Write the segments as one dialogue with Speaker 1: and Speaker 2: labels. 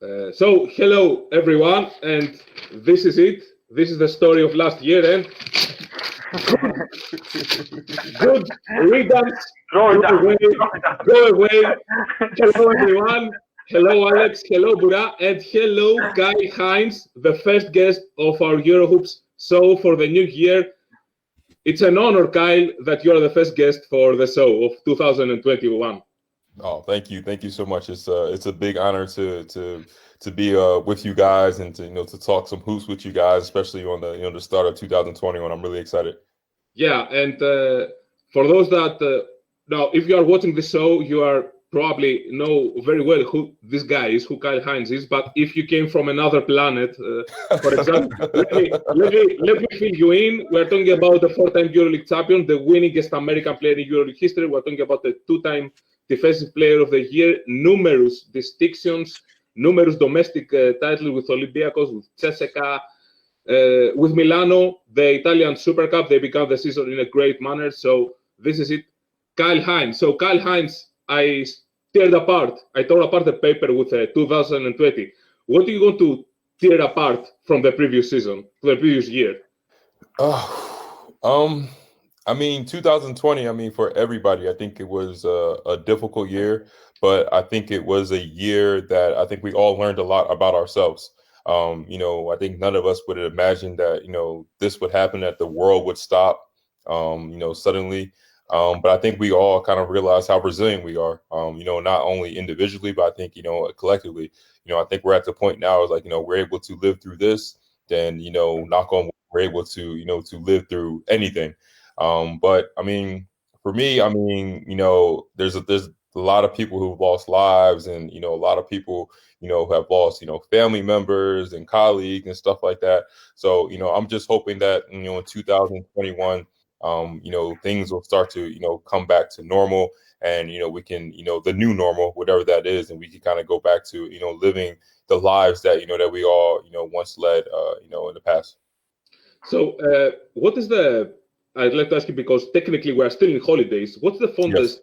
Speaker 1: So hello everyone, and this is it. This is the story of last year, and good riddance. Go away. Hello everyone. Hello Alex. Hello Bura, and hello Kyle Hines, the first guest of our EuroHoops show for the new year. It's an honor, Kyle, that you are the first guest for the show of 2021.
Speaker 2: Oh, thank you so much. It's a big honor to be with you guys and to talk some hoops with you guys, especially on the start of 2021. I'm really excited.
Speaker 1: Yeah, and for those that now, if you are watching the show, you are probably know very well who this guy is, who Kyle Hines is. But if you came from another planet, for example, let me fill you in. We're talking about the four-time EuroLeague champion, the winningest American player in EuroLeague history. We're talking about the two-time Defensive Player of the Year, numerous distinctions, numerous domestic titles with Olympiacos, with CSKA, with Milano, the Italian Super Cup. They began the season in a great manner. So this is it, Kyle Hines. So Kyle Hines, I tore apart the paper with 2020. What are you going to tear apart from the previous season, the previous year?
Speaker 2: I mean, 2020, I mean, for everybody, I think it was a difficult year, but I think it was a year that I think we all learned a lot about ourselves. I think none of us would have imagined that, this would happen, that the world would stop, suddenly. But I think we all kind of realized how resilient we are, not only individually, but I think, collectively. I think we're at the point now is like, we're able to live through this, then, knock on wood, we're able to, to live through anything. But I mean, for me, I mean, there's a lot of people who've lost lives, and a lot of people, have lost, family members and colleagues and stuff like that. So, I'm just hoping that, in 2021, things will start to, come back to normal, and, we can, the new normal, whatever that is, and we can kind of go back to, living the lives that, that we all, once led, in the past.
Speaker 1: So, what is I'd like to ask you, because technically we are still in holidays. What's the fondest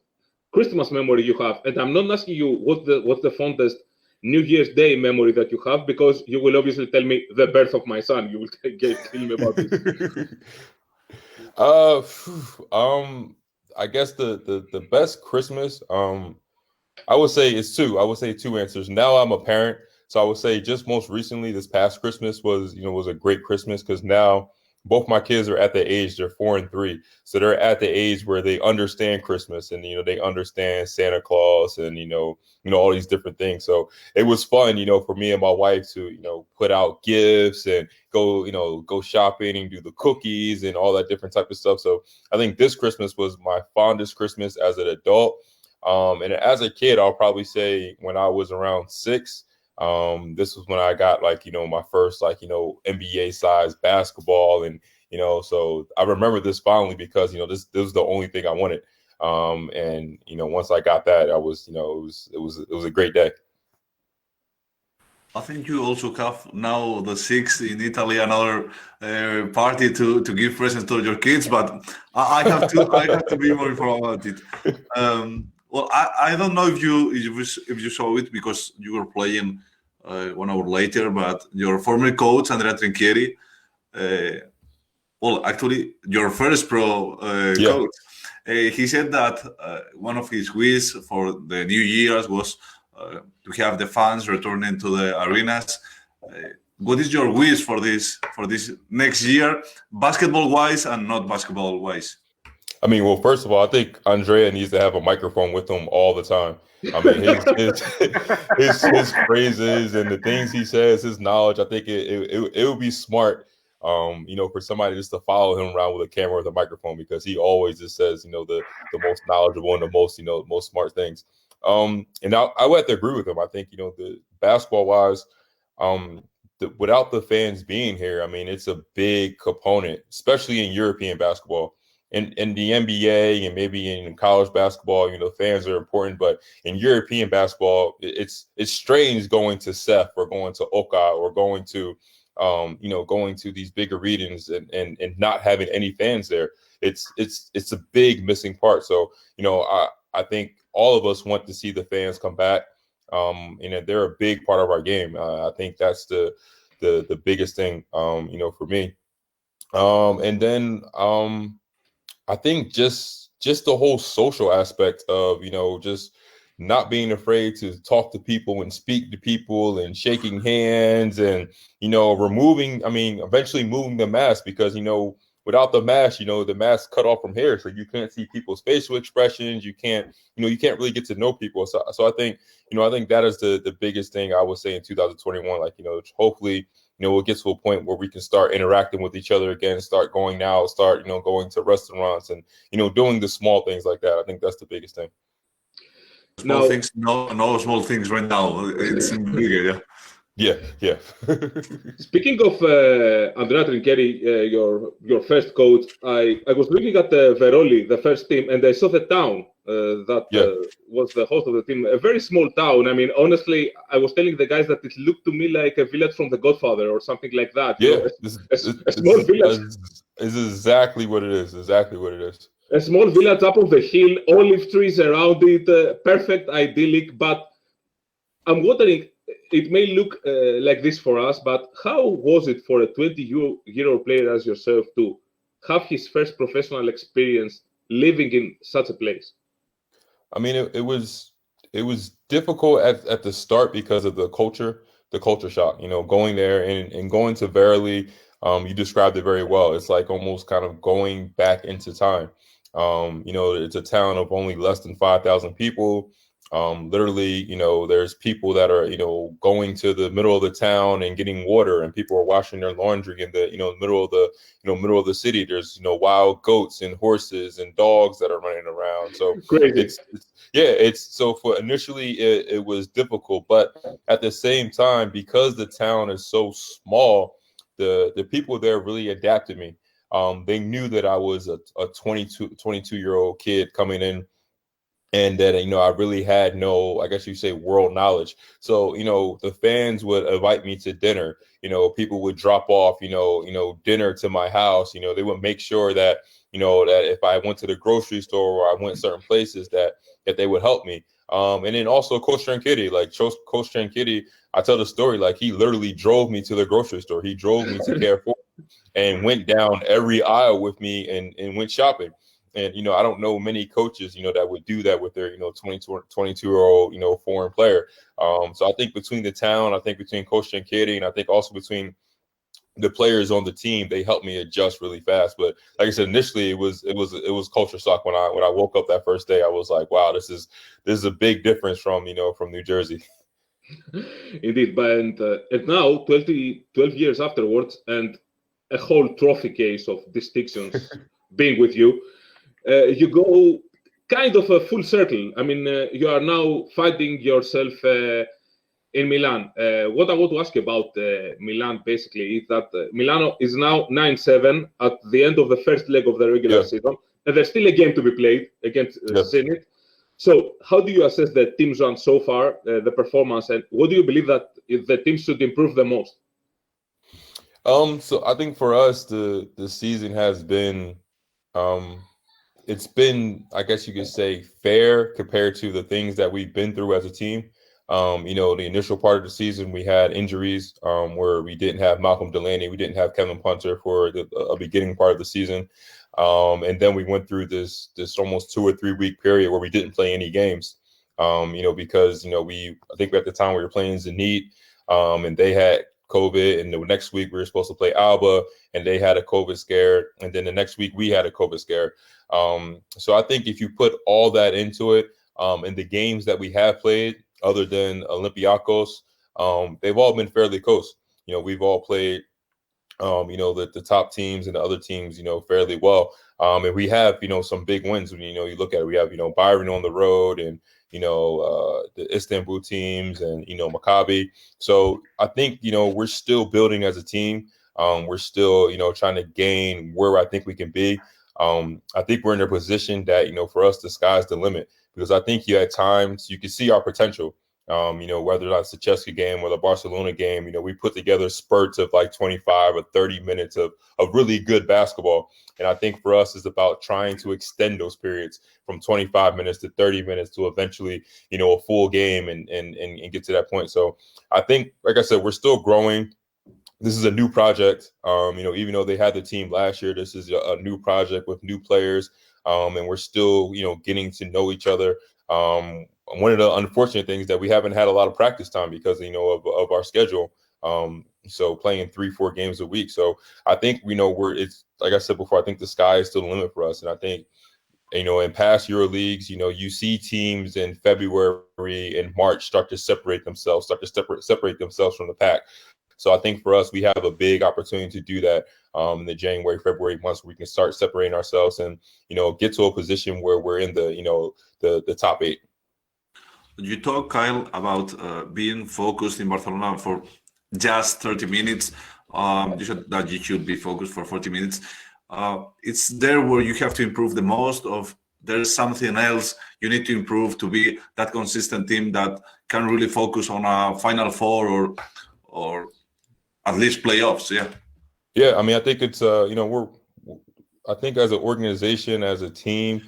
Speaker 1: Christmas memory you have? And I'm not asking you what's the fondest New Year's Day memory that you have, because you will obviously tell me the birth of my son. You will tell me about this.
Speaker 2: I guess the best Christmas, I would say it's two. I would say two answers. Now I'm a parent, so I would say just most recently, this past Christmas was a great Christmas, because now both my kids are at the age, they're 4 and 3. So they're at the age where they understand Christmas, and, they understand Santa Claus, and, all these different things. So it was fun, for me and my wife to, put out gifts and go shopping and do the cookies and all that different type of stuff. So I think this Christmas was my fondest Christmas as an adult. And as a kid, I'll probably say when I was around 6, this was when I got my first NBA size basketball, and so I remember this fondly because this was the only thing I wanted, and once I got that, I was it was a great day.
Speaker 3: I think you also have now the 6 in Italy, another party to give presents to your kids, but I have to be more informed about it. Well, I don't know if you saw it because you were playing 1 hour later, but your former coach, Andrea Trinchieri, actually your first pro coach, he said that one of his wishes for the new years was to have the fans returning to the arenas. What is your wish for this next year, basketball-wise and not basketball-wise?
Speaker 2: I mean, well, first of all, I think Andrea needs to have a microphone with him all the time. I mean, his phrases and the things he says, his knowledge, I think it would be smart, for somebody just to follow him around with a camera with a microphone, because he always just says, the most knowledgeable and the most smart things. And I would have to agree with him. I think, the basketball wise, without the fans being here, I mean, it's a big component, especially in European basketball. In the NBA and maybe in college basketball, fans are important, but in European basketball, it's strange going to Seth or going to Oka or going to these big arenas and not having any fans there. It's a big missing part. So, I think all of us want to see the fans come back. they're a big part of our game. I think that's the biggest thing, for me. And then I think just the whole social aspect of, just not being afraid to talk to people and speak to people and shaking hands and, eventually moving the mask, because, without the mask, the mask cut off from here. So you can't see people's facial expressions. You can't really get to know people. So I think, I think that is the biggest thing I would say in 2021. Like, hopefully, we'll get to a point where we can start interacting with each other again, start going out, start, going to restaurants and, doing the small things like that. I think that's the biggest thing.
Speaker 3: Small things, no small things right now. It's bigger,
Speaker 2: yeah. Yeah.
Speaker 1: Speaking of Andrea Trinchieri, your first coach, I was looking at Veroli, the first team, and I saw the town that was the host of the team. A very small town. I mean, honestly, I was telling the guys that it looked to me like a village from The Godfather or something like that.
Speaker 2: Yeah,
Speaker 1: a small village.
Speaker 2: Is exactly what it is. Exactly what it is.
Speaker 1: A small village up on the hill, olive trees around it, perfect, idyllic. But I'm wondering, it may look like this for us, but how was it for a 20-year-old player as yourself to have his first professional experience living in such a place?
Speaker 2: I mean, it was difficult at the start because of the culture shock. Going there and going to Veroli, you described it very well. It's like almost kind of going back into time. It's a town of only less than 5,000 people. Literally, there's people that are, going to the middle of the town and getting water, and people are washing their laundry in the, middle of the city. There's, wild goats and horses and dogs that are running around. So so for initially it was difficult, but at the same time, because the town is so small, the people there really adapted me. They knew that I was a 22-year-old kid coming in, and that, I really had no, I guess you say, world knowledge. So, the fans would invite me to dinner. People would drop off, dinner to my house. They would make sure that, that if I went to the grocery store or I went certain places that they would help me. And then also Coach Trinchieri, Coach Trinchieri, I tell the story, like he literally drove me to the grocery store. He drove me to Carrefour and went down every aisle with me and went shopping. And, I don't know many coaches, that would do that with their, 22-year-old, foreign player. So I think between the town, I think between Coach Trinchieri, and I think also between the players on the team, they helped me adjust really fast. But like I said, initially it was culture shock. When I woke up that first day, I was like, wow, this is a big difference from New Jersey.
Speaker 1: Indeed. And now 12 years afterwards, and a whole trophy case of distinctions being with you, you go kind of a full circle. I mean, you are now finding yourself in Milan. What I want to ask you about Milan basically is that Milano is now 9-7 at the end of the first leg of the regular season, and there's still a game to be played against Zenit. So how do you assess the team's run so far, the performance, and what do you believe that the team should improve the most?
Speaker 2: So I think for us, the season has been, it's been, I guess you could say, fair compared to the things that we've been through as a team. The initial part of the season, we had injuries where we didn't have Malcolm Delaney, we didn't have Kevin Punter for the beginning part of the season. And then we went through this almost 2 or 3 week period where we didn't play any games, because, I think at the time we were playing Zenit, and they had COVID, and the next week we were supposed to play Alba and they had a COVID scare. And then the next week we had a COVID scare. So I think if you put all that into it, in the games that we have played, other than Olympiacos, they've all been fairly close. We've all played, the top teams and the other teams, fairly well. And we have, some big wins. When, you look at it, we have, Byron on the road and, the Istanbul teams and, Maccabi. So I think, we're still building as a team. We're still, trying to gain where I think we can be. I think we're in a position that, for us, the sky's the limit, because I think at times you can see our potential. Whether that's the Chelsea game or the Barcelona game, we put together spurts of like 25 or 30 minutes of really good basketball. And I think for us, it's about trying to extend those periods from 25 minutes to 30 minutes to eventually, a full game and get to that point. So I think, like I said, we're still growing. This is a new project. Even though they had the team last year, this is a new project with new players. And we're still, getting to know each other. One of the unfortunate things that we haven't had a lot of practice time because, of our schedule. So playing 3-4 games a week. So I think, it's like I said before, I think the sky is still the limit for us. And I think, in past Euro leagues, you see teams in February and March start to separate themselves from the pack. So I think for us, we have a big opportunity to do that in the January, February months where we can start separating ourselves and, get to a position where we're in the top 8.
Speaker 3: You talk, Kyle, about being focused in Barcelona for just 30 minutes. You said that you should be focused for 40 minutes. It's there where you have to improve the most, of there's something else you need to improve to be that consistent team that can really focus on a Final Four or at least playoffs.
Speaker 2: Yeah, I mean, I think it's I think as an organization, as a team,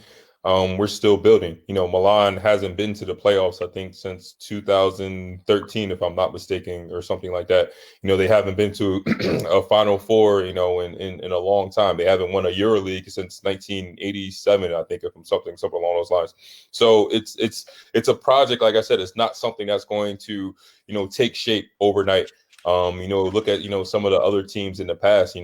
Speaker 2: we're still building. Milan hasn't been to the playoffs, I think, since 2013, if I'm not mistaken, or something like that. They haven't been to a Final Four, in a long time. They haven't won a EuroLeague since 1987, I think, or something along those lines. So it's a project. Like I said, it's not something that's going to, take shape overnight. Look at, some of the other teams in the past,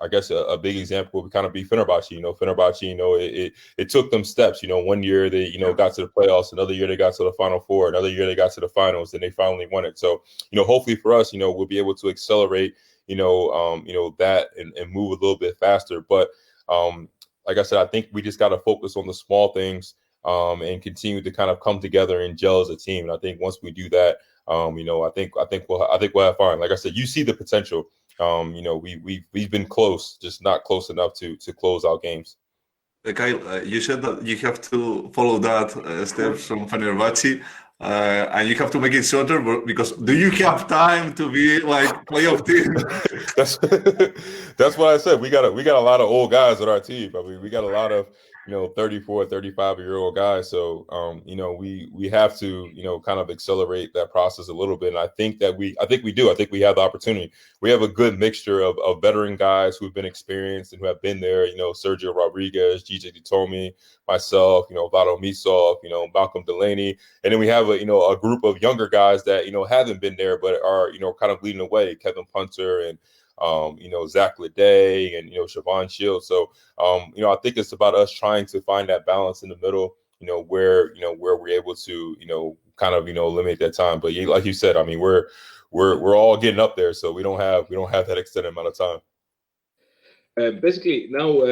Speaker 2: I guess a big example would kind of be Fenerbahce. Fenerbahce, it took them steps. One year they, got to the playoffs. Another year they got to the Final Four. Another year they got to the finals. And they finally won it. So, hopefully for us, we'll be able to accelerate, that and move a little bit faster. But like I said, I think we just got to focus on the small things and continue to kind of come together and gel as a team. And I think once we do that, I think we'll have fun. Like I said, you see the potential. We've been close, just not close enough to close out games.
Speaker 3: Kyle, you said that you have to follow that steps from Fenerbahce, and you have to make it shorter. Because do you have time to be like playoff team?
Speaker 2: That's what I said. We got a lot of old guys on our team. I mean, we got a lot of 34, 35-year-old guys. So, we have to, kind of accelerate that process a little bit. And I think we do. I think we have the opportunity. We have a good mixture of veteran guys who've been experienced and who have been there, Sergio Rodriguez, GJ Ditomi, myself, Vlado Misov, Malcolm Delaney. And then we have a group of younger guys that, haven't been there, but are, kind of leading the way. Kevin Punter and, Zach Leday and, Siobhan Shields. So, I think it's about us trying to find that balance in the middle, where we're able to, kind of, eliminate that time. But like you said, I mean, we're all getting up there. So we don't have that extended amount of time.
Speaker 1: Basically, now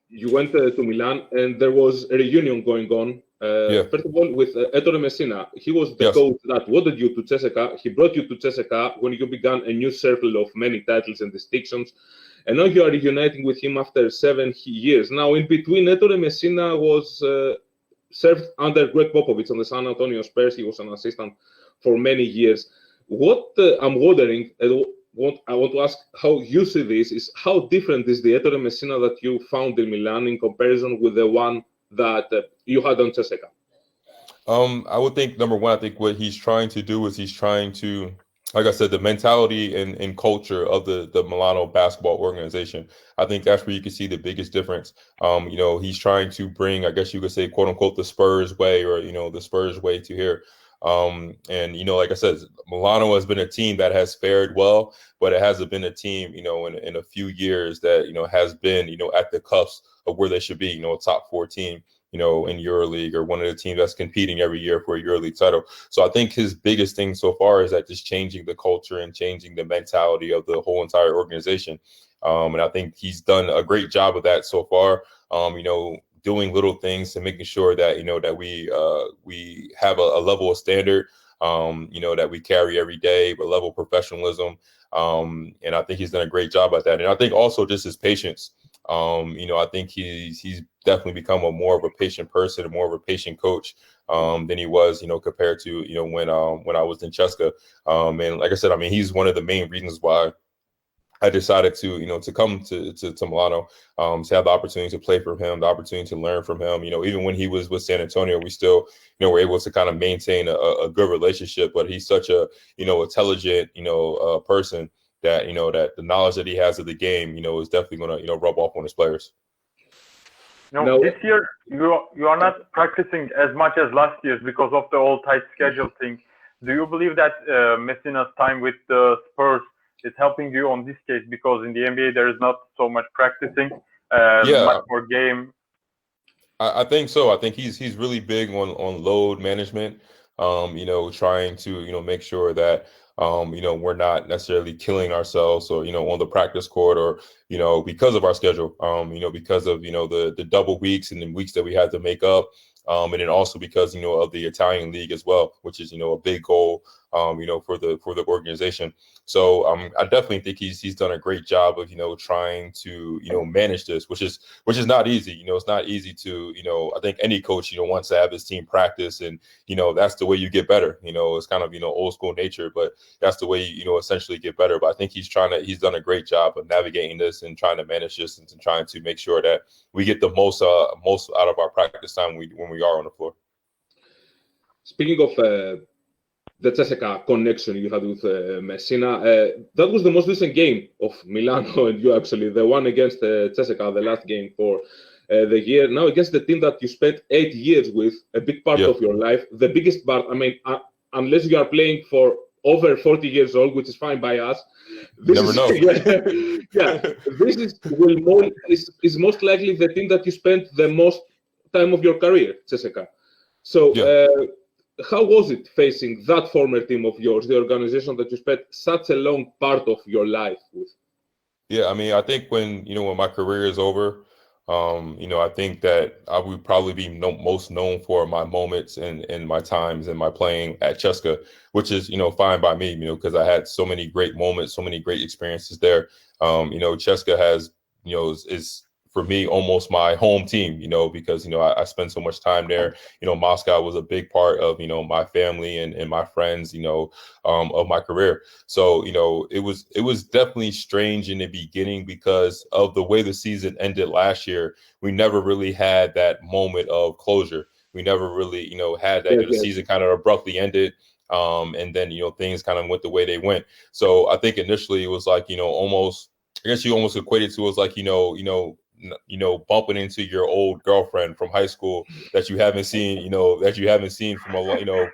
Speaker 1: you went to Milan and there was a reunion going on. First of all, with Ettore Messina. He was the coach that wanted you to CSKA. He brought you to CSKA when you began a new circle of many titles and distinctions. And now you are reuniting with him after 7 years. Now, in between, Ettore Messina was served under Greg Popovich on the San Antonio Spurs. He was an assistant for many years. What I'm wondering, and what I want to ask how you see this, is how different is the Ettore Messina that you found in Milan in comparison with the one that you had on CSKA?
Speaker 2: I would think, number one, I think what he's trying to do is he's trying to, like I said, the mentality and culture of the Milano basketball organization. I think that's where you can see the biggest difference. He's trying to bring, I guess you could say, quote unquote, the Spurs way, or, the Spurs way to here. And, like I said, Milano has been a team that has fared well, but it hasn't been a team, in a few years that, has been, at the cusp of where they should be, a top 4 team, in EuroLeague, or one of the teams that's competing every year for a EuroLeague title. So I think his biggest thing so far is that just changing the culture and changing the mentality of the whole entire organization. And I think he's done a great job of that so far. Doing little things and making sure that, that we have a level of standard, that we carry every day, a level of professionalism. And I think he's done a great job at that. And I think also just his patience. I think he's definitely become more of a patient person, more of a patient coach than he was, compared to, when I was in Cheska. And like I said, I mean, he's one of the main reasons why I decided to come to Milano, to have the opportunity to play for him, the opportunity to learn from him. Even when he was with San Antonio, we still, were able to kind of maintain a good relationship. But he's such a, intelligent, person that, that the knowledge that he has of the game, is definitely going to, rub off on his players.
Speaker 4: No, this year you are not practicing as much as last year because of the all tight schedule thing. Do you believe that Messina's time with the Spurs is helping you on this case, because in the NBA there is not so much practicing, much more game?
Speaker 2: I think so. I think he's really big on load management. Trying to make sure that we're not necessarily killing ourselves, or on the practice court, or because of our schedule, because of the double weeks and the weeks that we had to make up. And then also because of the Italian league as well, which is a big goal for the organization. So I definitely think he's done a great job of trying to manage this, which is not easy. It's not easy to I think any coach wants to have his team practice, and that's the way you get better. It's kind of old school nature, but that's the way you essentially get better. But I think he's done a great job of navigating this and trying to manage this and trying to make sure that we get the most out of our practice time when we are on the floor.
Speaker 1: Speaking of the CSKA connection you had with Messina, that was the most recent game of Milano and you, actually, the one against CSKA, the last game for the year. Now against the team that you spent 8 years with, a big part of your life, the biggest part. I mean, unless you are playing for over 40 years old, which is fine by us. This
Speaker 2: Never know.
Speaker 1: This is most likely the team that you spent the most time of your career, CSKA. So how was it facing that former team of yours, the organization that you spent such a long part of your life with?
Speaker 2: Yeah, I mean, I think when my career is over, I think that I would probably be most known for my moments and my times and my playing at Cheska, which is, fine by me, because I had so many great moments, so many great experiences there. Cheska has, is for me almost my home team, because, I spend so much time there. Moscow was a big part of, my family and my friends, of my career. So, it was definitely strange in the beginning because of the way the season ended last year. We never really had that moment of closure. We never really, had that. The season kind of abruptly ended. And then, things kind of went the way they went. So I think initially it was like, almost, I guess you almost equated to as like, bumping into your old girlfriend from high school that you haven't seen, from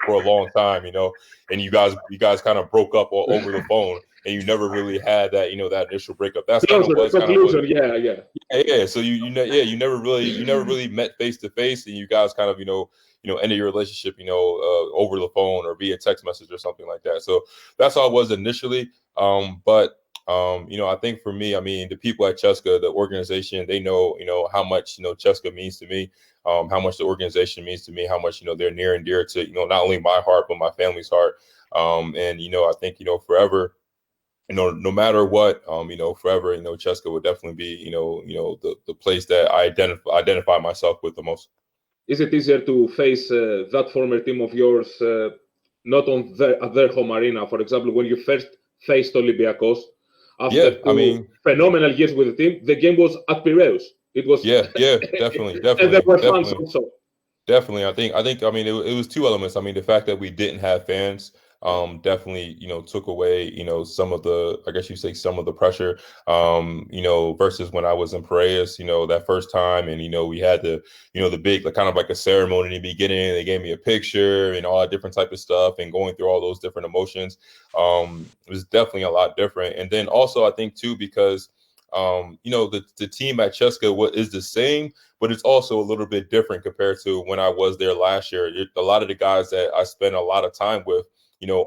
Speaker 2: for a long time, and you guys kind of broke up over the phone, and you never really had that, that initial breakup. That's kind of what, yeah. So you never really met face to face, and you guys kind of, ended your relationship, over the phone or via text message or something like that. So that's how it was initially. But I think for me, I mean, the people at Cheska, the organization, they know, how much, Cheska means to me, how much the organization means to me, how much, they're near and dear to, not only my heart, but my family's heart. And, I think, forever, no matter what, forever, Cheska would definitely be, the place that I identify myself with the most.
Speaker 1: Is it easier to face that former team of yours, not at their home arena? For example, when you first faced Olympiacos, after phenomenal years with the team, the game was at Piraeus. It was
Speaker 2: definitely.
Speaker 1: And there were fans also.
Speaker 2: Definitely. I think, I mean, it was two elements. I mean, the fact that we didn't have fans definitely, took away, some of the, I guess you say some of the pressure, versus when I was in Piraeus, that first time. And, we had the big, kind of like a ceremony in the beginning. They gave me a picture and all that different type of stuff, and going through all those different emotions. It was definitely a lot different. And then also, I think too, because the team at Cheska is the same, but it's also a little bit different compared to when I was there last year. A lot of the guys that I spent a lot of time with,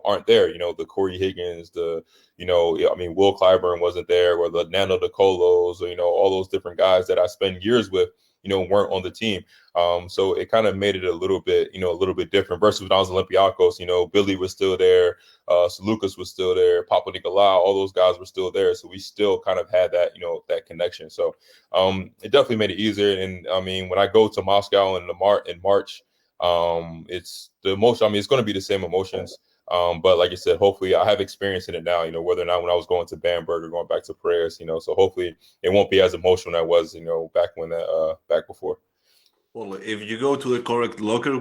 Speaker 2: aren't there. The Corey Higgins, the I mean, Will Clyburn wasn't there, or the Nando DeColos, or, all those different guys that I spent years with, weren't on the team. So it kind of made it a little bit different versus when I was Olympiacos. Billy was still there, Lucas was still there, Papa Nicolau, all those guys were still there. So we still kind of had that, that connection. So it definitely made it easier. And I mean, when I go to Moscow in March, it's the emotion. I mean, it's going to be the same emotions. But like I said, hopefully I have experience in it now, whether or not when I was going to Bamberg or going back to Prayers, so hopefully it won't be as emotional as it was, back before.
Speaker 3: Well, if you go to the correct locker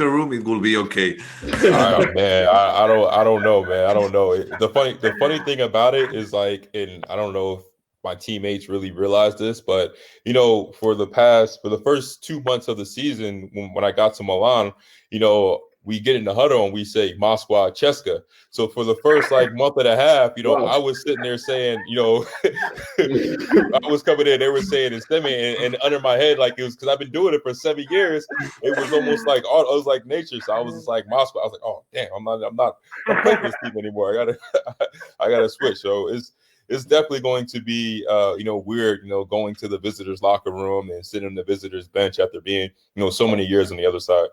Speaker 3: room, it will be okay.
Speaker 2: Man, I don't know, man. I don't know. The funny thing about it is, like, and I don't know if my teammates really realize this, but for the first 2 months of the season, when I got to Milan, we get in the huddle and we say Moskwa Cheska. So for the first month and a half, wow. I was sitting there saying, I was coming in, they were saying it's Stemming, and under my head, like, it was because I've been doing it for 7 years. It was almost like, it was like nature. So I was just like Moskwa. I was like, oh damn, I'm not playing for this team anymore. I gotta switch. So it's definitely going to be, weird, going to the visitors' locker room and sitting on the visitors' bench after being, so many years on the other side.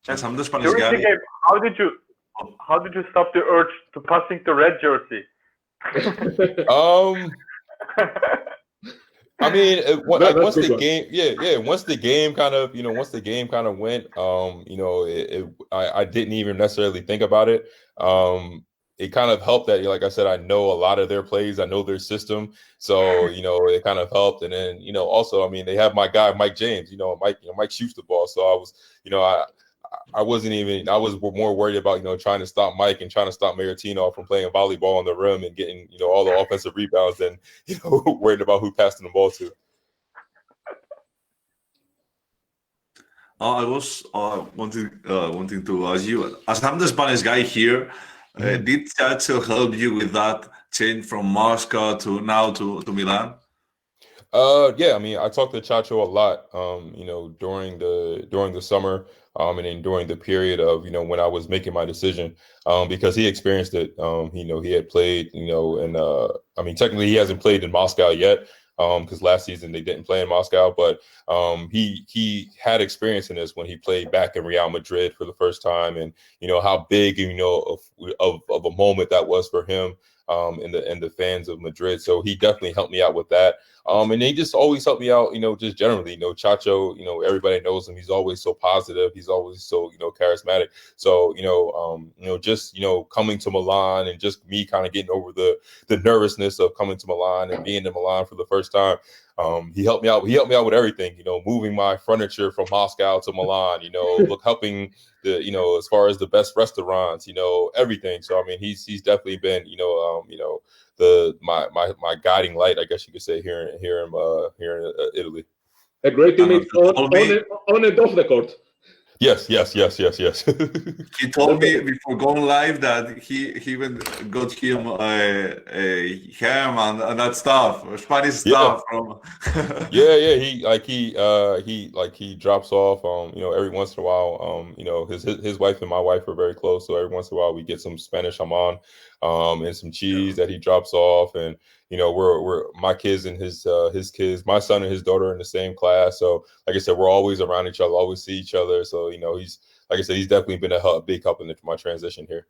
Speaker 3: Yes, I'm the Spanish guy.
Speaker 4: How did you stop the urge to passing the red jersey?
Speaker 2: I mean, once the game kind of went, I didn't even necessarily think about it. It kind of helped that, like I said, I know a lot of their plays. I know their system. So, it kind of helped. And then, also, I mean, they have my guy, Mike James, Mike shoots the ball. So I was, I was more worried about, trying to stop Mike and trying to stop Maratino from playing volleyball on the rim and getting, all the offensive rebounds than, worried about who passing the ball to.
Speaker 3: I was wanting to ask you, as I'm the Spanish guy here, did Chacho help you with that change from Moscow to now to Milan?
Speaker 2: Yeah, I mean, I talked to Chacho a lot, during the summer, and then during the period of, when I was making my decision, because he experienced it. He had played, and I mean, technically he hasn't played in Moscow yet, because last season they didn't play in Moscow, but he had experience in this when he played back in Real Madrid for the first time, and how big, of a moment that was for him. And the fans of Madrid. So he definitely helped me out with that. And he just always helped me out, just generally, Chacho, everybody knows him. He's always so positive. He's always so, charismatic. So, just, coming to Milan and just me kind of getting over the nervousness of coming to Milan and being in Milan for the first time. He helped me out. He helped me out with everything, moving my furniture from Moscow to Milan, helping the, as far as the best restaurants, everything. So, I mean, he's definitely been, my guiding light, I guess you could say, here in Italy.
Speaker 1: A great teammate on and off the court.
Speaker 2: Yes.
Speaker 3: He told me before going live that he even got him ham and that stuff, Spanish stuff from.
Speaker 2: Yeah. He drops off. Every once in a while. His wife and my wife are very close, so every once in a while we get some Spanish jamon, and some cheese that he drops off, and we're my kids and his kids, my son and his daughter are in the same class. So like I said, we're always around each other, always see each other. So, he's, like I said, he's definitely been a big help in my transition here.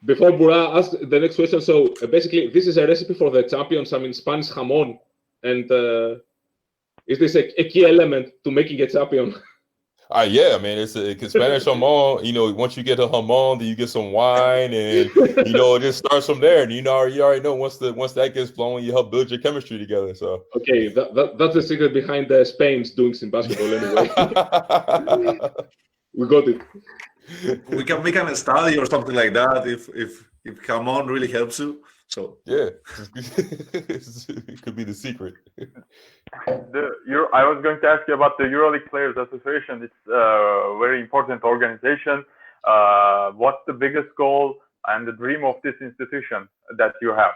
Speaker 1: Before Bura asks the next question, so basically this is a recipe for the champions, I mean, Spanish jamon. And is this a key element to making a champion?
Speaker 2: Yeah, man, it's Spanish jamon. Once you get a jamon, then you get some wine, and it just starts from there. And you already know once that gets flowing, you help build your chemistry together. So
Speaker 1: okay, that's the secret behind Spain's doing in basketball anyway. We got it.
Speaker 3: We can make a study or something like that if jamon really helps you. So
Speaker 2: yeah, it could be the secret.
Speaker 4: I was going to ask you about the EuroLeague Players Association. It's a very important organization. What's the biggest goal and the dream of this institution that you have?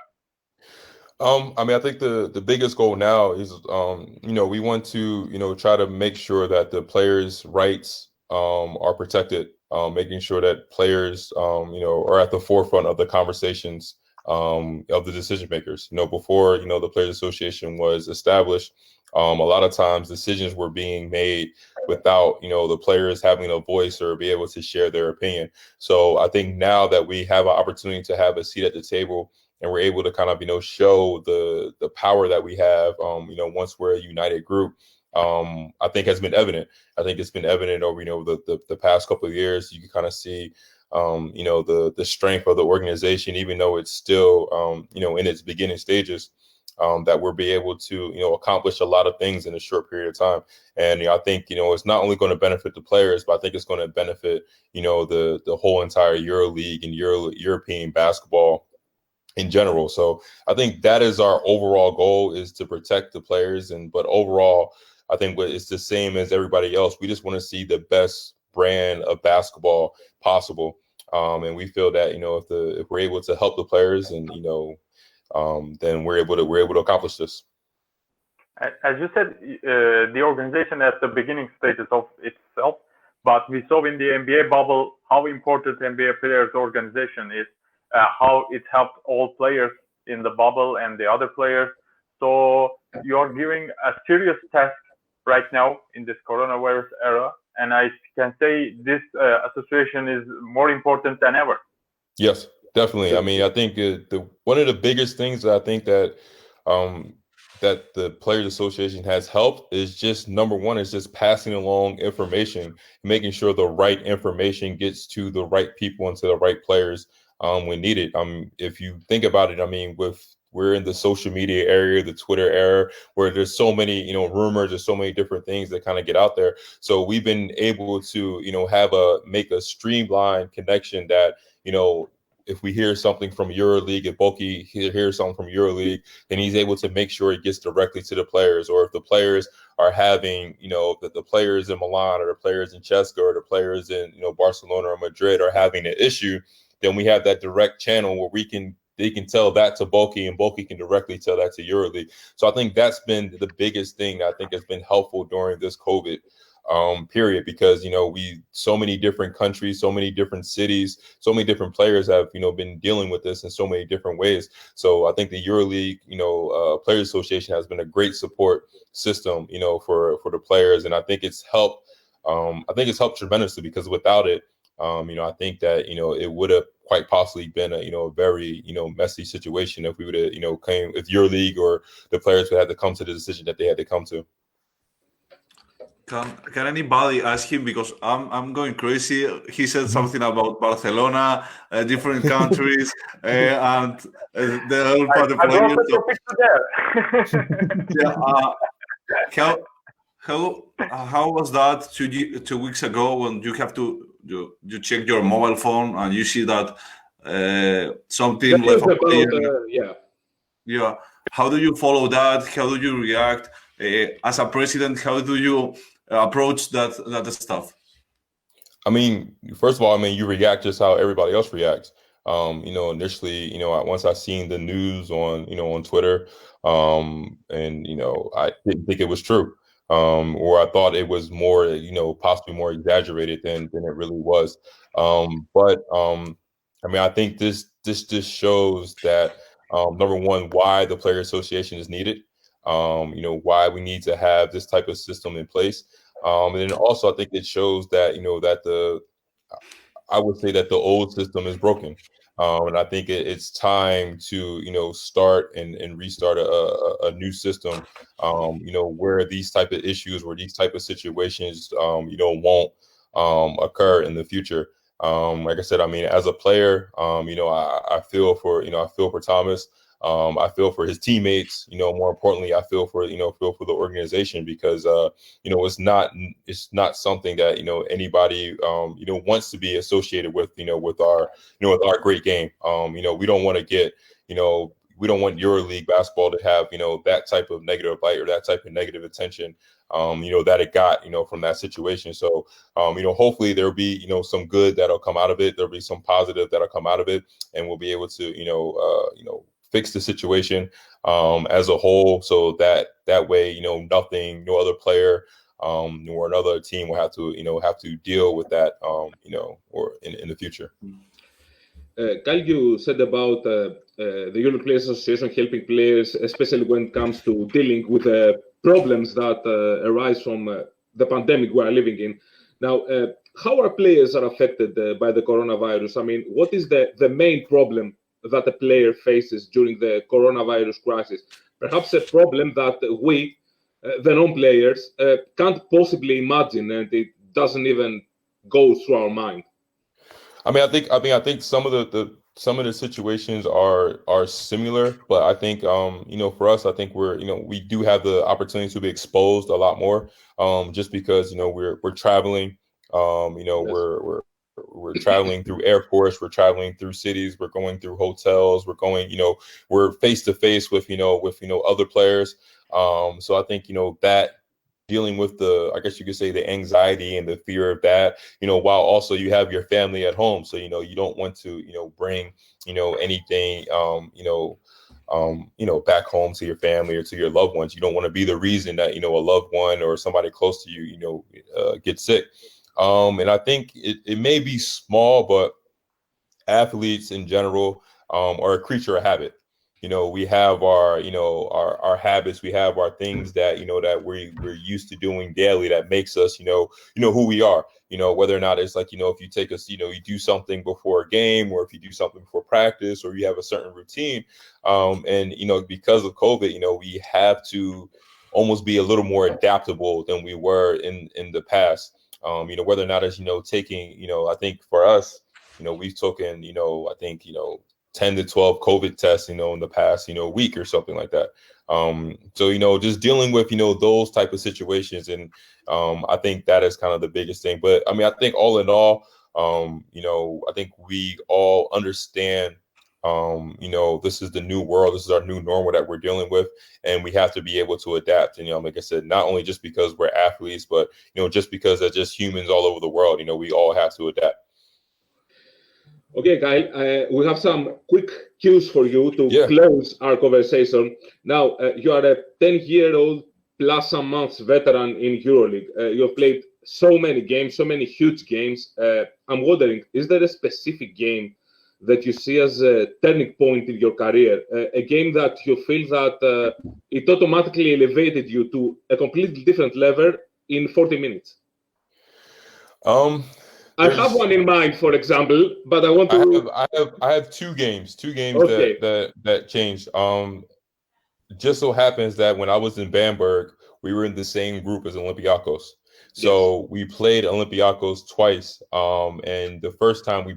Speaker 2: I mean, I think the biggest goal now is, we want to, try to make sure that the players' rights are protected, making sure that players, are at the forefront of the conversations of the decision makers. Before the Players Association was established, a lot of times decisions were being made without the players having a voice or be able to share their opinion. So I think now that we have an opportunity to have a seat at the table, and we're able to kind of show the power that we have once we're a united group, I think has been evident. I think it's been evident over the past couple of years. You can kind of see the strength of the organization, even though it's still in its beginning stages, that we'll be able to accomplish a lot of things in a short period of time. And I think it's not only going to benefit the players, but I think it's going to benefit the whole entire EuroLeague and European basketball in general. So I think that is our overall goal, is to protect the players. But overall, I think it's the same as everybody else. We just want to see the best brand of basketball possible. And we feel that, if we're able to help the players, and, then we're able to accomplish this.
Speaker 4: As you said, the organization at the beginning stages of itself, but we saw in the NBA bubble how important NBA players organization is, how it helped all players in the bubble and the other players. So you're giving a serious task right now in this coronavirus era. And I can say this association is more important than ever.
Speaker 2: Yes, definitely. I mean, I think one of the biggest things that I think that that the Players Association has helped is just, number one, is just passing along information, making sure the right information gets to the right people and to the right players when needed. If you think about it, I mean, we're in the social media area, the Twitter era, where there's so many, rumors, there's so many different things that kind of get out there. So we've been able to, make a streamlined connection that, if we hear something from EuroLeague, if Boki hears something from EuroLeague, then he's able to make sure it gets directly to the players. Or if the players are having, the players in Milan, or the players in Cheska, or the players in, Barcelona or Madrid are having an issue, then we have that direct channel where they can tell that to Boki, and Boki can directly tell that to EuroLeague. So I think that's been the biggest thing that I think has been helpful during this COVID period, because so many different countries, so many different cities, so many different players have been dealing with this in so many different ways. So I think the EuroLeague Players Association has been a great support system for the players, and I think it's helped. I think it's helped tremendously, because without it, I think that it would have quite possibly been a very messy situation if we would have came, if EuroLeague or the players would have to come to the decision that they had to come to.
Speaker 3: Can anybody ask him, because I'm going crazy? He said something about Barcelona, different countries, and the whole part of the how was that 2 weeks ago, when you have to you check your mobile phone and you see that some team left a player? Yeah. How do you follow that? How do you react as a president? How do you approach that stuff?
Speaker 2: I mean, first of all, you react just how everybody else reacts. Initially, once I seen the news on Twitter, and I didn't think it was true, or I thought it was more, possibly more exaggerated than it really was. But I think this just shows that, number one, why the Player Association is needed. Why we need to have this type of system in place. And then also, I think it shows that, I would say that the old system is broken. And I think it's time to, start and restart a new system, where these type of issues, where these type of situations, won't occur in the future. Like I said, as a player, I feel for Thomas. I feel for his teammates. More importantly, I feel for the organization, because it's not something that anybody wants to be associated with with our great game. We don't want to get we don't want EuroLeague basketball to have that type of negative light, or that type of negative attention that it got from that situation. So hopefully there'll be some good that'll come out of it. There'll be some positive that'll come out of it, and we'll be able to fix the situation as a whole, so that way no other player or another team will have to deal with that or in the future.
Speaker 1: Kyle, you said about the European Players Association helping players, especially when it comes to dealing with problems that arise from the pandemic we are living in. Now, how our players are affected by the coronavirus? I mean, what is the main problem that a player faces during the coronavirus crisis? Perhaps a problem that we, the non-players, can't possibly imagine, and it doesn't even go through our mind.
Speaker 2: I think some of the situations are similar, but I think for us, I think we do have the opportunity to be exposed a lot more, just because we're traveling, yes. we're traveling through airports, we're traveling through cities, we're going through hotels, we're face to face with other players, so I think that dealing with I guess you could say the anxiety and the fear of that, while also you have your family at home. So, you don't want to, bring, anything, back home to your family or to your loved ones. You don't want to be the reason that, a loved one or somebody close to you, gets sick. And I think it may be small, but athletes in general are a creature of habit. We have our habits, we have our things that, that we're used to doing daily that makes us, who we are, whether or not it's like, if you take us, you do something before a game, or if you do something before practice, or you have a certain routine. And, because of COVID, we have to almost be a little more adaptable than we were in the past. Whether or not it's, taking, I think for us, we've taken, I think, 10 to 12 COVID tests, in the past, week or something like that. So, just dealing with, those type of situations. And I think that is kind of the biggest thing. But I mean, I think all in all, I think we all understand, this is the new world. This is our new normal that we're dealing with. And we have to be able to adapt. And, like I said, not only just because we're athletes, but, just because they're just humans all over the world, we all have to adapt.
Speaker 1: Okay, Kyle, we have some quick cues for you to close our conversation. Now, you are a 10-year-old plus some months veteran in EuroLeague. You have played so many games, so many huge games. I'm wondering, is there a specific game that you see as a turning point in your career? A game that you feel that it automatically elevated you to a completely different level in 40 minutes? I have one in mind, for example, but I want to.
Speaker 2: I have two games
Speaker 1: Okay.
Speaker 2: that changed. Just so happens that when I was in Bamberg, we were in the same group as Olympiacos. So we played Olympiacos twice. And the first time we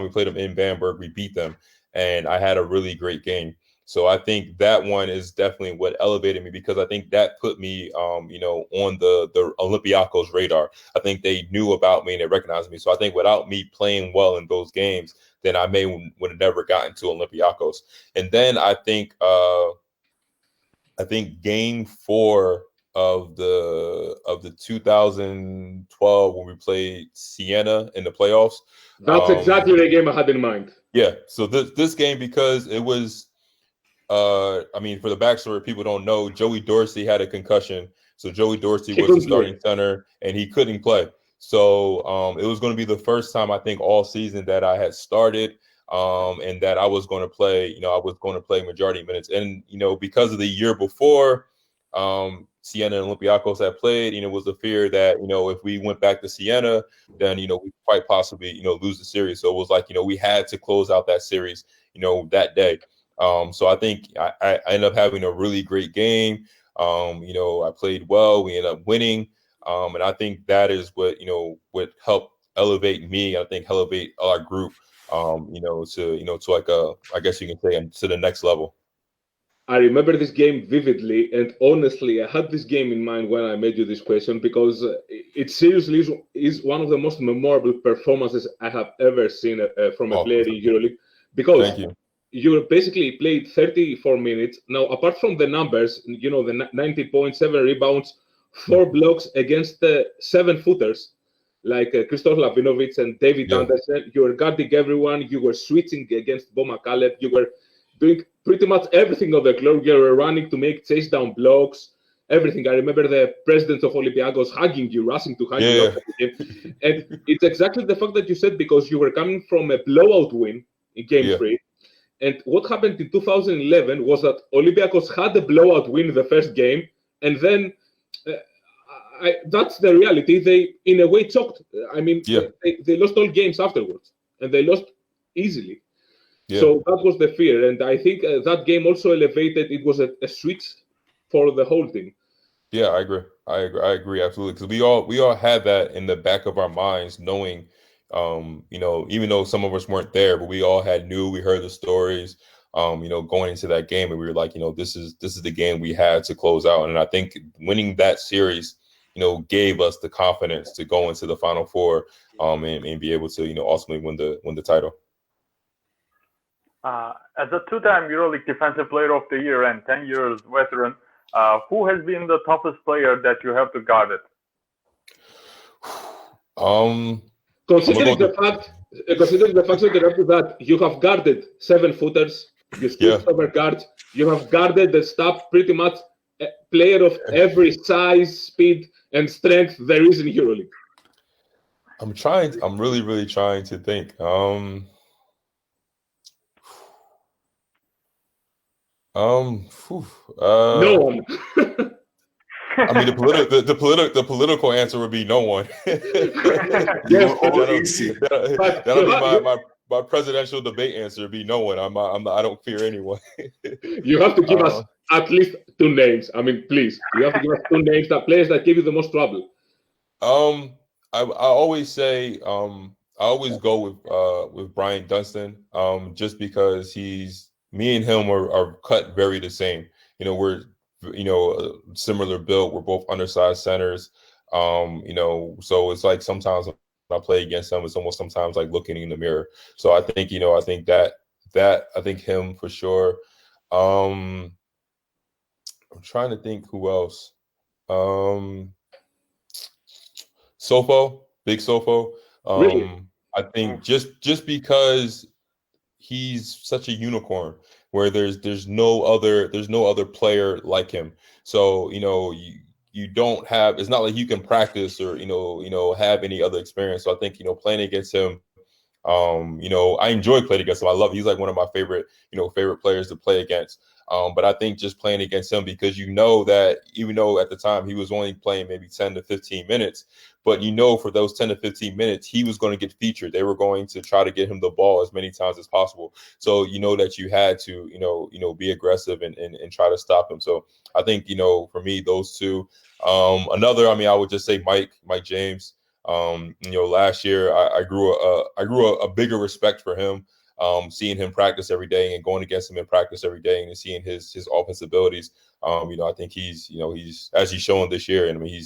Speaker 2: played them in Bamberg, we beat them, and I had a really great game. So I think that one is definitely what elevated me, because I think that put me, on the Olympiacos radar. I think they knew about me and they recognized me. So I think without me playing well in those games, then I would have never gotten to Olympiacos. And then I think game 4 of the 2012 when we played Siena in the playoffs.
Speaker 1: That's exactly the game I had in mind.
Speaker 2: Yeah. So this game, because it was. I mean, for the backstory, people don't know, Joey Dorsey had a concussion. So Joey Dorsey was the starting center and he couldn't play. So it was going to be the first time, I think, all season that I had started, and that I was going to play, I was going to play majority minutes. And, because of the year before, Siena and Olympiacos had played, it was a fear that, if we went back to Siena, then, we quite possibly, lose the series. So it was like, we had to close out that series, that day. So I think I ended up having a really great game. I played well. We ended up winning. And I think that is what helped elevate me. I think elevate our group, to like I guess you can say, to the next level.
Speaker 1: I remember this game vividly, and honestly, I had this game in mind when I made you this question, because it seriously is one of the most memorable performances I have ever seen from a player in EuroLeague. Because
Speaker 2: thank you.
Speaker 1: You basically played 34 minutes. Now, apart from the numbers, the 90 points, 7 rebounds, 4 blocks against 7-footers like Krzysztof Lavinovic and David Anderson. You were guarding everyone. You were switching against Bo McCaleb. You were doing pretty much everything on the floor. You were running to make chase down blocks, everything. I remember the president of Olympiacos hugging you, rushing to hug you. And it's exactly the fact that you said, because you were coming from a blowout win in Game 3. And what happened in 2011 was that Olympiacos had a blowout win in the first game, and then that's the reality. They, in a way, choked. I mean, they lost all games afterwards, and they lost easily. So that was the fear, and I think that game also elevated. It was a switch for the whole team.
Speaker 2: Yeah, I agree absolutely, because we all had that in the back of our minds, knowing, you know, even though some of us weren't there, but we all we heard the stories, you know, going into that game, and we were like, you know, this is the game we had to close out, and I think winning that series, you know, gave us the confidence to go into the Final Four, and be able to, you know, ultimately win the title.
Speaker 4: As a two-time EuroLeague Defensive Player of the Year and 10 years veteran, who has been the toughest player that you have to guard it?
Speaker 1: Considering the fact that you have guarded 7-footers, you stood over guards, you have guarded the stuff pretty much a player of every size, speed, and strength there is in EuroLeague.
Speaker 2: I'm really trying to think. No
Speaker 1: one.
Speaker 2: I mean, the political answer would be no one. That'll be my presidential debate answer. Would be no one. I don't fear anyone.
Speaker 1: You have to give us at least 2 names. I mean, please. You have to give us 2 names, that players that give you the most trouble.
Speaker 2: I always say I always go with Brian Dunstan. Just because me and him are cut very the same. You know, we're, you know, similar build. We're both undersized centers. You know, so it's like sometimes when I play against him, it's almost sometimes like looking in the mirror. So I think, you know, I think him for sure. I'm trying to think who else. Sofo, big Sofo.
Speaker 1: Really?
Speaker 2: I think just because he's such a unicorn, where there's no other player like him. So, you know, you don't have, it's not like you can practice or, you know, have any other experience. So I think, you know, playing against him, you know, I enjoy playing against him. I love, he's like one of my favorite players to play against. But I think just playing against him, because you know that even though at the time he was only playing maybe 10 to 15 minutes, but you know for those 10 to 15 minutes, he was going to get featured. They were going to try to get him the ball as many times as possible. So you know that you had to, you know, be aggressive and try to stop him. So I think, you know, for me, those two. Another, I mean, I would just say Mike James. You know, last year I grew a bigger respect for him. Seeing him practice every day and going against him in practice every day and seeing his offensive abilities, you know, I think he's as he's shown this year, and I mean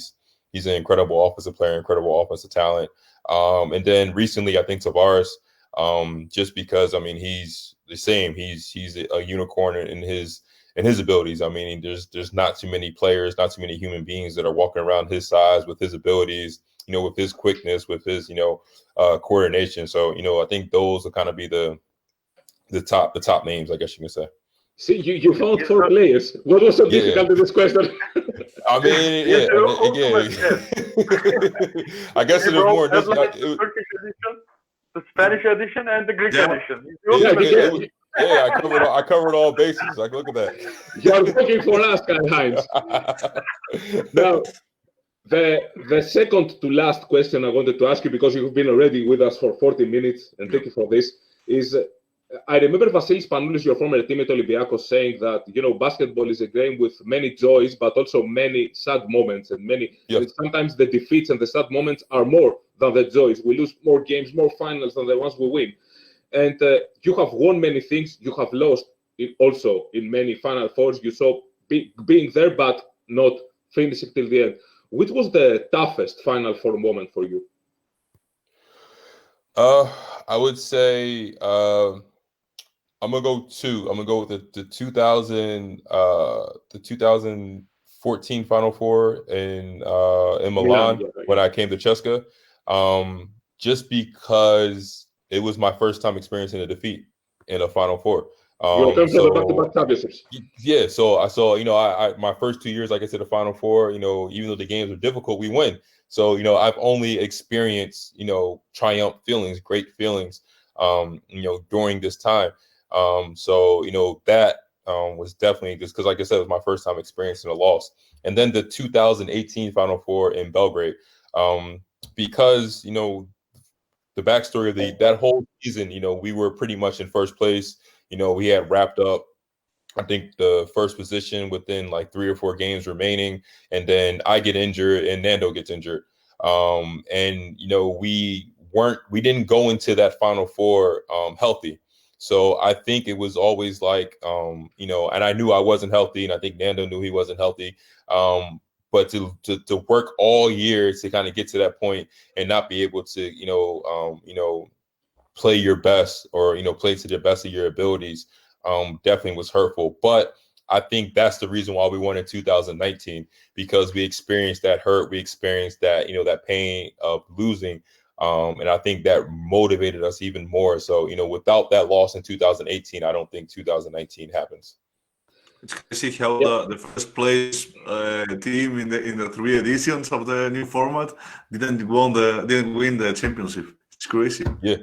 Speaker 2: he's an incredible offensive player, incredible offensive talent. And then recently, I think Tavares, just because I mean he's the same, he's a unicorn in his abilities. I mean, there's not too many players, not too many human beings that are walking around his size with his abilities, you know, with his quickness, with his, you know, coordination. So, you know, I think those will kind of be the top names, I guess you can say.
Speaker 1: See, you found 4 players. What was so difficult in this question?
Speaker 2: I mean, yeah, again, I guess it was more just
Speaker 4: like the Turkish edition, the Spanish edition, and the Greek edition.
Speaker 2: I covered all bases. Like, look at that.
Speaker 1: You're looking for us, Kyle Hines. Now, the second to last question I wanted to ask you, because you've been already with us for 40 minutes, and thank you for this, is I remember Vasilis Panoulis, your former teammate Olympiacos, saying that, you know, basketball is a game with many joys, but also many sad moments, and sometimes the defeats and the sad moments are more than the joys. We lose more games, more finals than the ones we win. And you have won many things. You have lost also in many Final Fours. You saw being there, but not finishing till the end. Which was the toughest Final Four moment for you?
Speaker 2: I would say I'm gonna go 2. I'm gonna go with the 2014 Final Four in Milan when I came to Ceska. Just because it was my first time experiencing a defeat in a Final Four. Yeah, so I saw, you know, I my first 2 years, like I said, the Final Four, you know, even though the games are difficult, we win. So, you know, I've only experienced, you know, triumph feelings, great feelings. during this time. So that was definitely just because, like I said, it was my first time experiencing a loss. And then the 2018 Final Four in Belgrade, because the backstory of that whole season, we were pretty much in first place. We had wrapped up, I think, the first position within like 3 or 4 games remaining, and then I get injured and Nando gets injured. And we didn't go into that Final Four healthy. So I think it was always like, and I knew I wasn't healthy, and I think Nando knew he wasn't healthy. But to work all year to kind of get to that point and not be able to, play your best or, play to the best of your abilities, definitely was hurtful. But I think that's the reason why we won in 2019, because we experienced that hurt. We experienced that, that pain of losing. And I think that motivated us even more. So, without that loss in 2018, I don't think 2019 happens.
Speaker 3: It's crazy how the first place team in the 3 editions of the new format didn't win the championship. It's crazy.
Speaker 2: Yeah.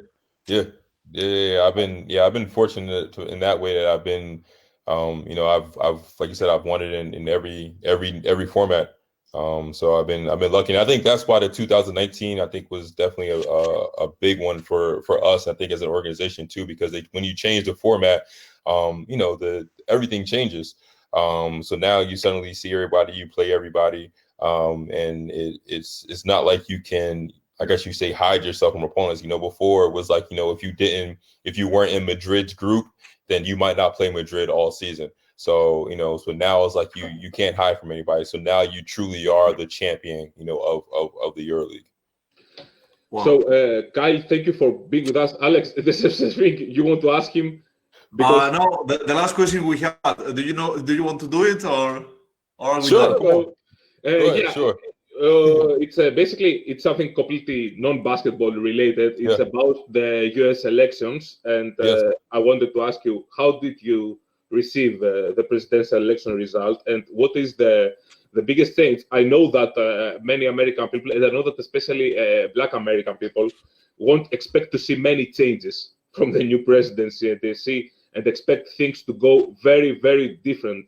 Speaker 2: I've been fortunate in that way that I've been, I've like you said, I've won it in every format. So I've been lucky. And I think that's why the 2019 I think was definitely a big one for us. I think as an organization too, because when you change the format, everything changes. So now you suddenly see everybody, you play everybody, and it's not like you can, I guess you say, hide yourself from opponents. Before it was like, if you weren't in Madrid's group, then you might not play Madrid all season. So, so now it's like you can't hide from anybody. So now you truly are the champion, of the EuroLeague.
Speaker 3: Wow.
Speaker 1: So, Kyle, thank you for being with us. Alex, this is something you want to ask him?
Speaker 3: Because no, the last question we had, do you want to do it or are we
Speaker 2: Sure.
Speaker 3: done?
Speaker 1: Yeah,
Speaker 2: sure.
Speaker 1: It's basically it's something completely non-basketball related. It's about the U.S. elections, and I wanted to ask you, how did you receive the presidential election result, and what is the biggest change? I know that many American people, and I know that especially Black American people, won't expect to see many changes from the new presidency, and they see and expect things to go very, very different,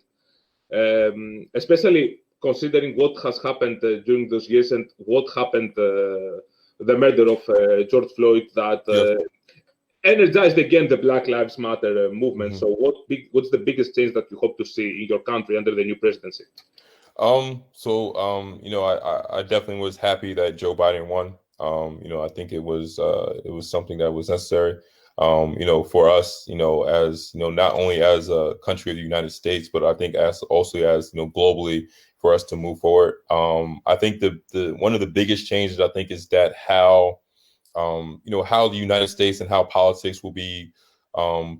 Speaker 1: especially considering what has happened during those years and what happened, the murder of George Floyd, that energized again the Black Lives Matter movement.
Speaker 2: Mm-hmm.
Speaker 1: So what's the biggest change that you hope to see in your country under the new presidency?
Speaker 2: I definitely was happy that Joe Biden won. I think it was something that was necessary. For us, as not only as a country of the United States, but I think as globally, for us to move forward. I think the one of the biggest changes, I think, is that how the United States and how politics will be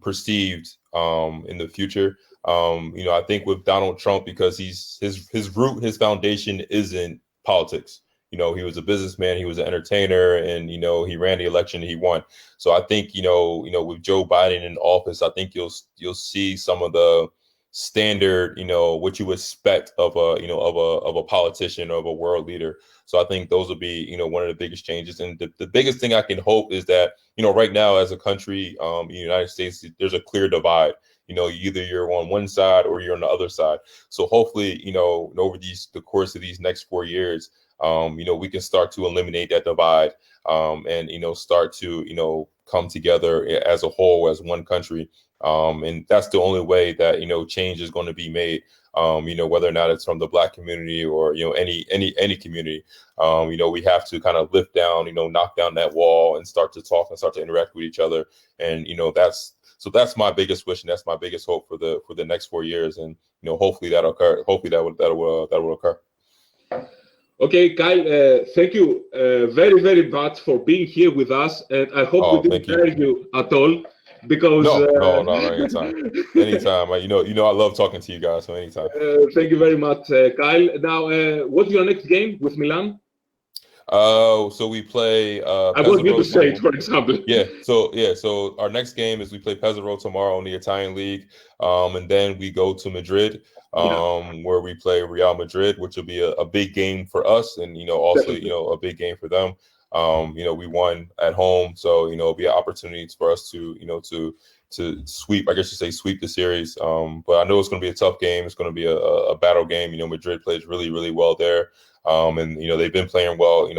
Speaker 2: perceived in the future. I think with Donald Trump, because his foundation isn't politics. He was a businessman, he was an entertainer, and he ran the election, and he won. So I think with Joe Biden in office, I think you'll see some of the standard, what you expect of a politician or of a world leader. So I think those will be one of the biggest changes. And the biggest thing I can hope is that right now as a country, in the United States, there's a clear divide. Either you're on one side or you're on the other side. So hopefully, over the course of these next 4 years, we can start to eliminate that divide, and start to come together as a whole, as one country. And that's the only way that change is going to be made. Whether or not it's from the Black community or any community, we have to kind of lift down, knock down that wall and start to talk and start to interact with each other. And that's my biggest wish, and that's my biggest hope for the next 4 years. And hopefully that'll occur. Hopefully that will occur.
Speaker 1: Okay, Kyle, thank you very, very much for being here with us, and I hope we didn't tire you at all. Because
Speaker 2: no, anytime. I love talking to you guys. So anytime.
Speaker 1: Thank you very much, Kyle. Now, what's your next game with Milan?
Speaker 2: So we play.
Speaker 1: I want you to say it, for example.
Speaker 2: So our next game is we play Pesaro tomorrow in the Italian League, and then we go to Madrid, where we play Real Madrid, which will be a big game for us, and also a big game for them. We won at home, so it'll be an opportunity for us to sweep. I guess you say sweep the series. But I know it's going to be a tough game. It's going to be a battle game. Madrid plays really, really well there, and they've been playing well.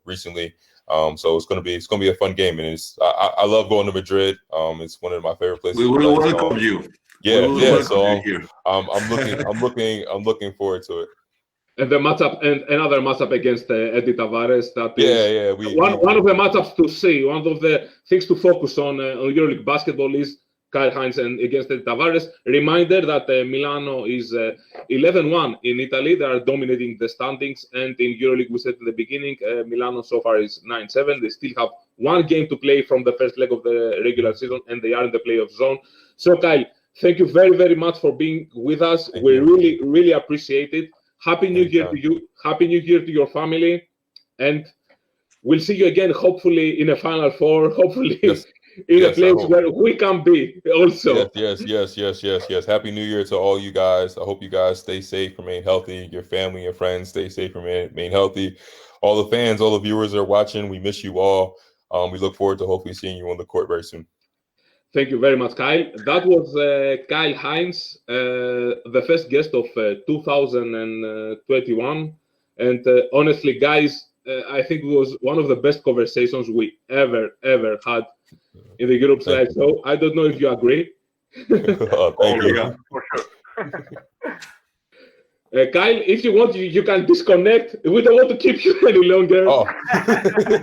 Speaker 2: Recently. So it's gonna be a fun game, and I love going to Madrid. It's one of my favorite places.
Speaker 3: We will welcome you.
Speaker 2: Yeah. So I'm looking forward to it.
Speaker 1: And the matchup, and another matchup against Eddie Tavares. That is one of the matchups to see. One of the things to focus on EuroLeague basketball is Kyle Hines and against Eddie Tavares. Reminder that Milano is 11-1 in Italy. They are dominating the standings. And in EuroLeague, we said at the beginning, Milano so far is 9-7. They still have one game to play from the first leg of the regular season, and they are in the playoff zone. So, Kyle, thank you very, very much for being with us. We really, really appreciate it. Happy New Year to you. Happy New Year to your family. And we'll see you again, hopefully, in a Final Four. Hopefully. Yes. In a place where we can be also.
Speaker 2: Yes. Happy New Year to all you guys. I hope you guys stay safe, remain healthy. Your family, your friends, stay safe, remain healthy. All the fans, all the viewers that are watching, we miss you all. We look forward to hopefully seeing you on the court very soon.
Speaker 1: Thank you very much, Kyle. That was Kyle Hines, the first guest of 2021. And honestly, guys, I think it was one of the best conversations we ever had in the EUROHOOPS Live Show. I don't know if you agree.
Speaker 2: Thank you.
Speaker 4: Yeah, for sure.
Speaker 1: Kyle, if you want, you can disconnect. We don't want to keep you any longer.
Speaker 2: Oh.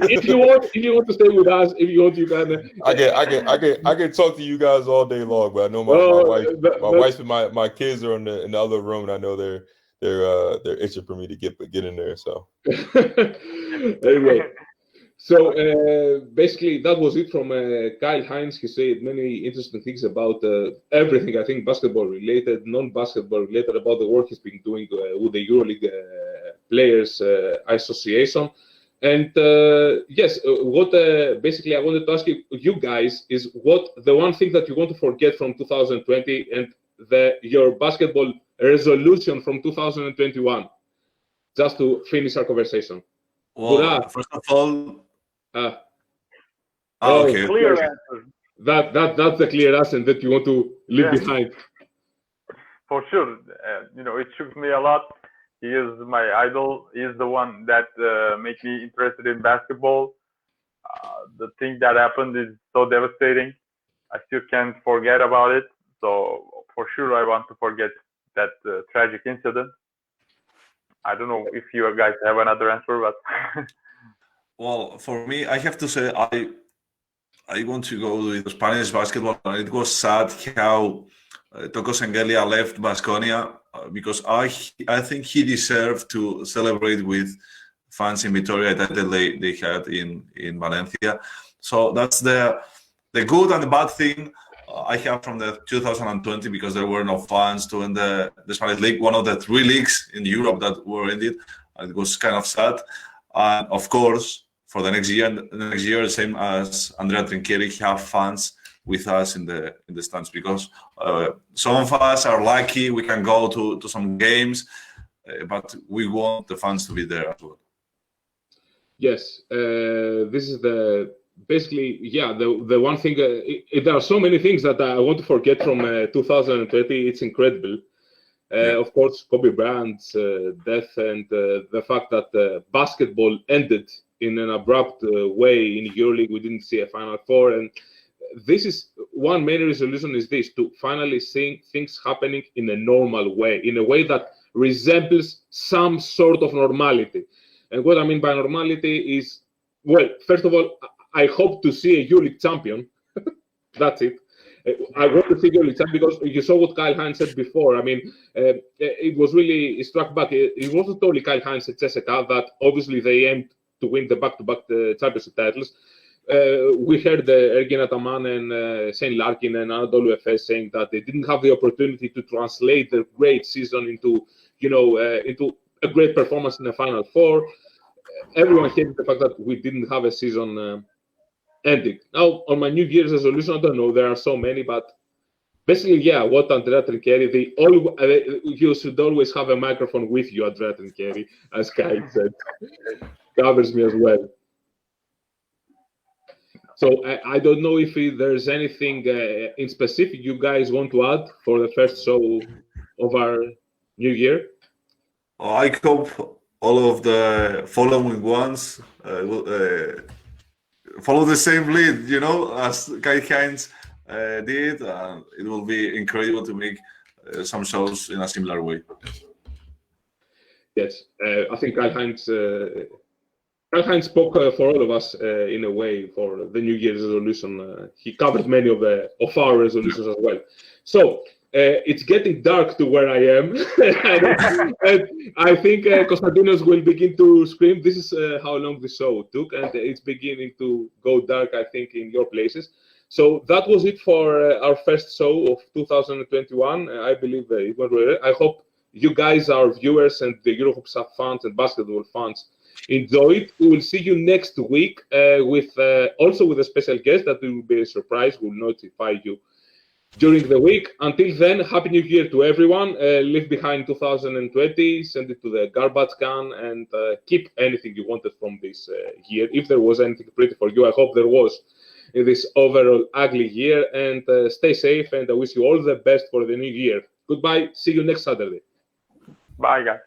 Speaker 1: if you want to stay with us, if you want, you can.
Speaker 2: I can talk to you guys all day long, but I know my wife and my kids are in the other room, and I know they're itching for me to get in there. So
Speaker 1: anyway. So basically, that was it from Kyle Hines. He said many interesting things about everything, I think, basketball related, non-basketball related, about the work he's been doing with the EuroLeague Players Association. And yes, what basically I wanted to ask you guys is what the one thing that you want to forget from 2020 and your basketball resolution from 2021, just to finish our conversation.
Speaker 3: Well, first of all, okay.
Speaker 4: Clear answer.
Speaker 1: That's the clear answer that you want to leave behind.
Speaker 4: For sure. It shook me a lot. He is my idol. He is the one that made me interested in basketball. The thing that happened is so devastating. I still can't forget about it. So for sure, I want to forget that tragic incident. I don't know if you guys have another answer, but
Speaker 3: well, for me, I have to say I want to go with Spanish basketball. It was sad how Toko Sengelia left Baskonia because I think he deserved to celebrate with fans in Vitoria that they had in Valencia. So that's the good and the bad thing I have from the 2020 because there were no fans to end the Spanish league, one of the 3 leagues in Europe that were ended. It was kind of sad. And of course, for the next year, same as Andrea Trinchieri, have fans with us in the stands because some of us are lucky we can go to some games, but we want the fans to be there as well.
Speaker 1: Yes, this is the one thing. There are so many things that I want to forget from 2020. It's incredible. Of course, Kobe Bryant's death and the fact that basketball ended in an abrupt way in EuroLeague. We didn't see a Final Four, and this is one main resolution: is this to finally see things happening in a normal way, in a way that resembles some sort of normality. And what I mean by normality is, well, first of all, I hope to see a EuroLeague champion. That's it. I want to see EuroLeague champion because you saw what Kyle Hines said before. I mean, it was really struck back. It wasn't only Kyle Hines at CSKA that obviously they aimed to win the back-to-back championship titles. We heard Ergin Ataman and Shane Larkin and Anadolu Efes saying that they didn't have the opportunity to translate their great season into a great performance in the Final Four. Everyone hated the fact that we didn't have a season ending. Now, on my New Year's resolution, I don't know, there are so many, but basically, what Andrea Trinchieri, you should always have a microphone with you, Andrea Trinchieri, as Kyle said. Covers me as well. So I don't know if there's anything in specific you guys want to add for the first show of our new year.
Speaker 3: I hope all of the following ones will follow the same lead, as Kyle Hines did. It will be incredible to make some shows in a similar way.
Speaker 1: Yes, I think Kyle Hines spoke for all of us in a way for the New Year's resolution. He covered many of our resolutions as well. So it's getting dark to where I am, and I think Konstantinos will begin to scream. This is how long the show took, and it's beginning to go dark, I think, in your places. So that was it for our first show of 2021. I believe it went well. I hope you guys, our viewers, and the EuroHoops fans and basketball fans enjoy it. We will see you next week with also with a special guest that will be a surprise. We'll notify you during the week. Until then, Happy New Year to everyone. Leave behind 2020, send it to the garbage can, and keep anything you wanted from this year. If there was anything pretty for you, I hope there was in this overall ugly year. And stay safe, and I wish you all the best for the new year. Goodbye. See you next Saturday.
Speaker 4: Bye, guys.